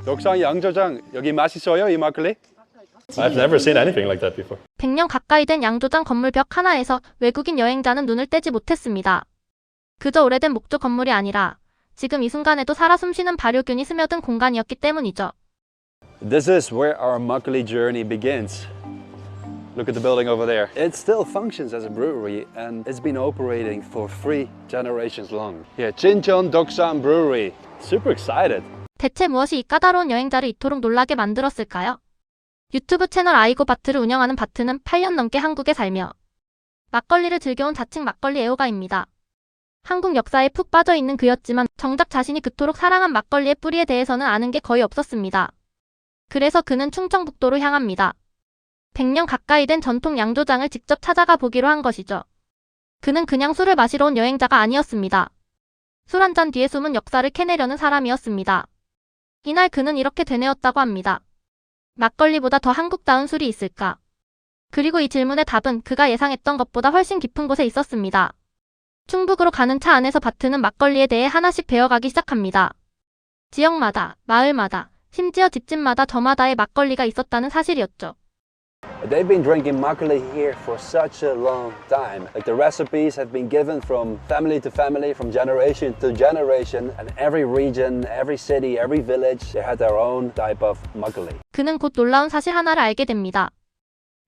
덕산 양조장 여기 맛있어요 이 막걸리? I've never seen anything like that before. 100년 가까이 된 양조장 건물 벽 하나에서 외국인 여행자는 눈을 떼지 못했습니다. 그저 오래된 목조 건물이 아니라 지금 이 순간에도 살아 숨쉬는 발효균이 스며든 공간이었기 때문이죠. This is where our 막걸리 journey begins. Look at the building over there. It still functions as a brewery and it's been operating for 3 generations long. Yeah, Jincheon Doksan Brewery. Super excited. 대체 무엇이 이 까다로운 여행자를 이토록 놀라게 만들었을까요? 유튜브 채널 아이고 바트를 운영하는 바트는 8년 넘게 한국에 살며 막걸리를 즐겨온 자칭 막걸리 애호가입니다. 한국 역사에 푹 빠져있는 그였지만 정작 자신이 그토록 사랑한 막걸리의 뿌리에 대해서는 아는 게 거의 없었습니다. 그래서 그는 충청북도로 향합니다. 100년 가까이 된 전통 양조장을 직접 찾아가 보기로 한 것이죠. 그는 그냥 술을 마시러 온 여행자가 아니었습니다. 술 한 잔 뒤에 숨은 역사를 캐내려는 사람이었습니다. 이날 그는 이렇게 되뇌었다고 합니다. 막걸리보다 더 한국다운 술이 있을까? 그리고 이 질문의 답은 그가 예상했던 것보다 훨씬 깊은 곳에 있었습니다. 충북으로 가는 차 안에서 바트는 막걸리에 대해 하나씩 배워가기 시작합니다. 지역마다, 마을마다, 심지어 집집마다 저마다의 막걸리가 있었다는 사실이었죠. They've been drinking makgeolli here for such a long time. Like the recipes have been given from family to family, from generation to generation, and every region, every city, every village, they had their own type of makgeolli. 그는 곧 놀라운 사실 하나를 알게 됩니다.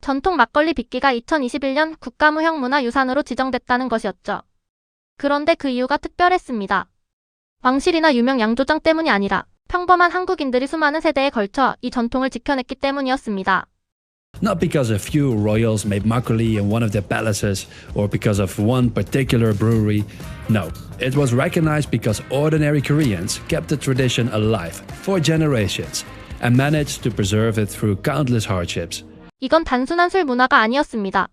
전통 막걸리 빚기가 2021년 국가무형문화유산으로 지정됐다는 것이었죠. 그런데 그 이유가 특별했습니다. 왕실이나 유명 양조장 때문이 아니라 평범한 한국인들이 수많은 세대에 걸쳐 이 전통을 지켜냈기 때문이었습니다. Not because a few royals made makgeolli in one of their palaces or because of one particular brewery. No, it was recognized because ordinary Koreans kept the tradition alive for generations and managed to preserve it through countless hardships. 이건 단순한 술 문화가 아니었습니다.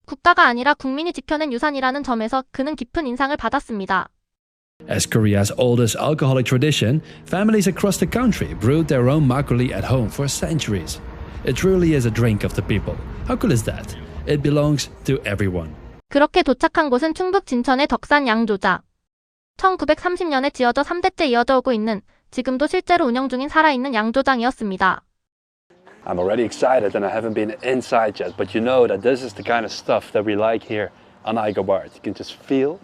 국가가 아니라 국민이 지켜낸 유산이라는 점에서 그는 깊은 인상을 받았습니다. As Korea's oldest alcoholic tradition, families across the country brewed their own makgeolli at home for centuries. It truly is a drink of the people. How cool is that? It belongs to everyone. 그렇게 도착한 곳은 충북 진천의 덕산 양조장. 1930년에 지어져 3대째 이어져 오고 있는 지금도 실제로 운영 중인 살아있는 양조장이었습니다. I'm already excited and I haven't been inside yet, but you know that this is the kind of stuff that we like here on Aigo Bart. You can just feel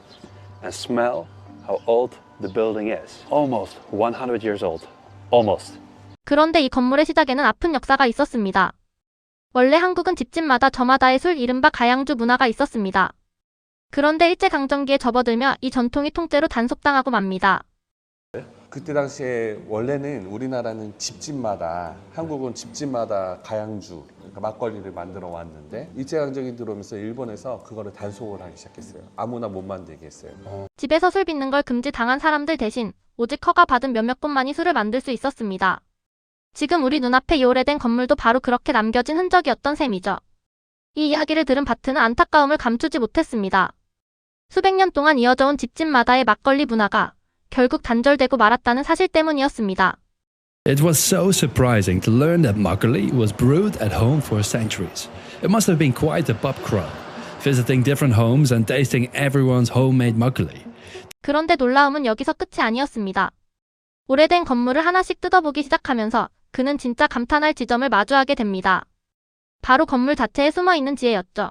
and smell how old the building is. Almost 100 years old. Almost. 그런데 이 건물의 시작에는 아픈 역사가 있었습니다. 원래 한국은 집집마다 저마다의 술 이른바 가양주 문화가 있었습니다. 그런데 일제강점기에 접어들며 이 전통이 통째로 단속당하고 맙니다. 그때 당시에 원래는 우리나라는 집집마다 한국은 집집마다 가양주 그러니까 막걸리를 만들어 왔는데 일제강점기 들어오면서 일본에서 그거를 단속을 하기 시작했어요. 아무나 못 만들게 했어요. 집에서 술 빚는 걸 금지당한 사람들 대신 오직 허가 받은 몇몇 곳만이 술을 만들 수 있었습니다. 지금 우리 눈앞에 이 오래된 건물도 바로 그렇게 남겨진 흔적이었던 셈이죠. 이 이야기를 들은 바트는 안타까움을 감추지 못했습니다. 수백 년 동안 이어져 온 집집마다의 막걸리 문화가 결국 단절되고 말았다는 사실 때문이었습니다. It was so surprising to learn that makgeolli was brewed at home for centuries. It must have been quite a pub crawl, visiting different homes and tasting everyone's homemade makgeolli. 그런데 놀라움은 여기서 끝이 아니었습니다. 오래된 건물을 하나씩 뜯어보기 시작하면서 그는 진짜 감탄할 지점을 마주하게 됩니다. 바로 건물 자체에 숨어있는 지혜였죠.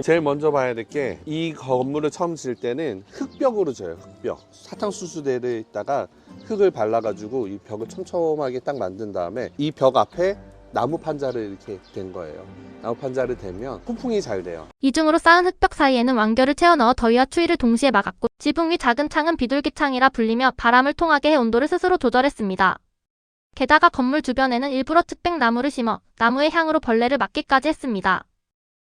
제일 먼저 봐야 될 게 이 건물을 처음 지을 때는 흙벽으로 져요. 흙벽. 사탕수수대에다가 흙을 발라가지고 이 벽을 촘촘하게 딱 만든 다음에 이 벽 앞에 나무 판자를 이렇게 댄 거예요. 나무 판자를 대면 통풍이 잘 돼요. 이중으로 쌓은 흙벽 사이에는 완결을 채워 넣어 더위와 추위를 동시에 막았고 지붕 위 작은 창은 비둘기창이라 불리며 바람을 통하게 해 온도를 스스로 조절했습니다. 게다가 건물 주변에는 일부러 측백나무를 심어 나무의 향으로 벌레를 막기까지 했습니다.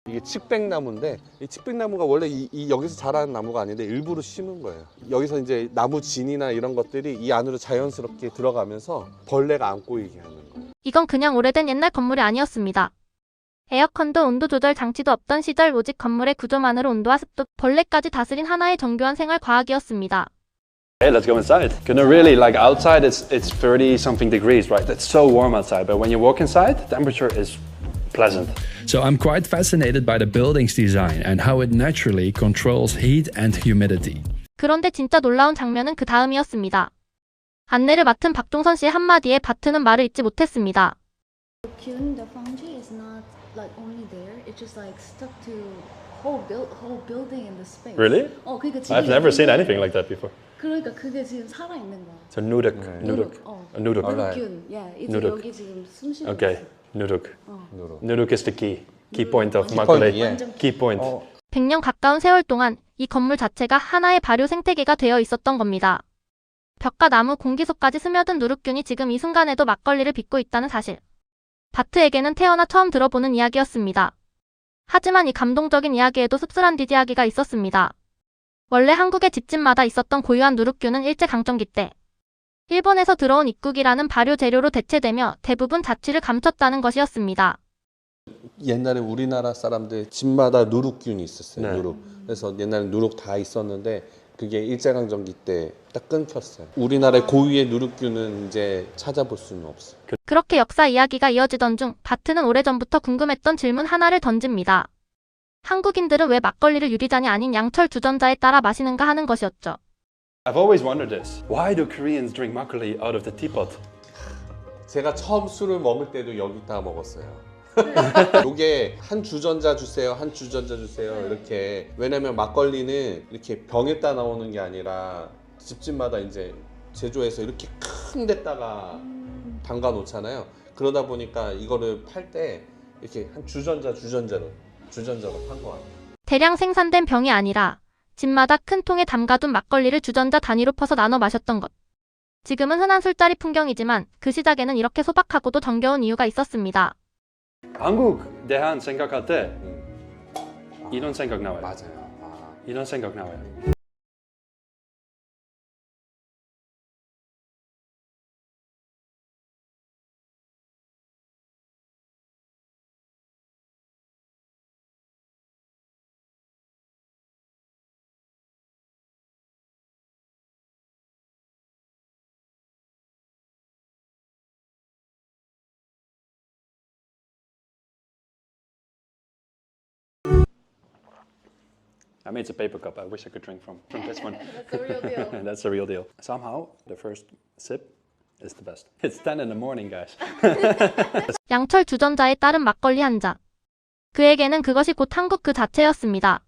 이게 칡백나무인데 이 칡백나무가 원래 여기서 자라는 나무가 아닌데 일부러 심은 거예요. 여기서 이제 나무 진이나 이런 것들이 이 안으로 자연스럽게 들어가면서 벌레가 안 꼬이게 하는 거예요. 이건 그냥 오래된 옛날 건물이 아니었습니다. 에어컨도 온도 조절 장치도 없던 시절 오직 건물의 구조만으로 온도와 습도, 벌레까지 다스린 하나의 정교한 생활 과학이었습니다. Hey, let's go inside. Gonna really like outside it's 30 something degrees, right? It's so warm outside, but when you walk inside, the temperature is pleasant. So I'm quite fascinated by the building's design and how it naturally controls heat and humidity. 그런데 진짜 놀라운 장면은 그 다음이었습니다. 안내를 맡은 박종선 씨의 한마디에 바트는 말을 잇지 못했습니다. Kyun, the foundry is not like only there. It's just like stuck to whole building in the space. Really? 그러니까 지금 I've never seen anything like that before. 그러니까 그게 지금 살아 있는 거야. So Nuruk, Nuruk. Nuruk. Alright. 균, 이제 누룩. 여기 지금 숨 쉬고 Okay, 있어. Nuruk. 누룩. Nuruk is the key point of 완전 Makgeolli. 예. 완전 Key point. 100년 가까운 세월 동안 이 건물 자체가 하나의 발효 생태계가 되어 있었던 겁니다. 벽과 나무, 공기속까지 스며든 누룩균이 지금 이 순간에도 막걸리를 빚고 있다는 사실. 바트에게는 태어나 처음 들어보는 이야기였습니다. 하지만 이 감동적인 이야기에도 씁쓸한 뒷이야기가 있었습니다. 원래 한국의 집집마다 있었던 고유한 누룩균은 일제강점기 때 일본에서 들어온 입국이라는 발효 재료로 대체되며 대부분 자취를 감췄다는 것이었습니다. 옛날에 우리나라 사람들 집마다 누룩균이 있었어요. 네. 누룩. 그래서 옛날에 누룩 다 있었는데 그게 일제강점기 때 딱 끊겼어요. 우리나라의 고유의 누룩균은 이제 찾아볼 수는 없어요. 그렇게 역사 이야기가 이어지던 중 바트는 오래전부터 궁금했던 질문 하나를 던집니다. 한국인들은 왜 막걸리를 유리잔이 아닌 양철 주전자에 따라 마시는가 하는 것이었죠. I've always wondered this. Why do Koreans drink makgeolli out of the teapot? 제가 처음 술을 먹을 때도 여기다 먹었어요. 요게 한 주전자 주세요, 한 주전자 주세요 이렇게. 왜냐면 막걸리는 이렇게 병에다 나오는 게 아니라 집집마다 이제 제조해서 이렇게 큰 데다가 담가 놓잖아요. 그러다 보니까 이거를 팔 때 이렇게 한 주전자로 판 거 같아요. 대량 생산된 병이 아니라 집마다 큰 통에 담가둔 막걸리를 주전자 단위로 퍼서 나눠 마셨던 것. 지금은 흔한 술자리 풍경이지만 그 시작에는 이렇게 소박하고도 정겨운 이유가 있었습니다. 한국 대한 생각할 때 이런 생각 나와요. 맞아요. 이런 생각 나와요. I made a paper cup. I wish I could drink from this one. That's the real deal. That's the real deal. Somehow, the first sip is the best. It's 10 in the morning, guys. 양철 주전자에 따른 막걸리 한 잔. 그에게는 그것이 곧 한국 그 자체였습니다.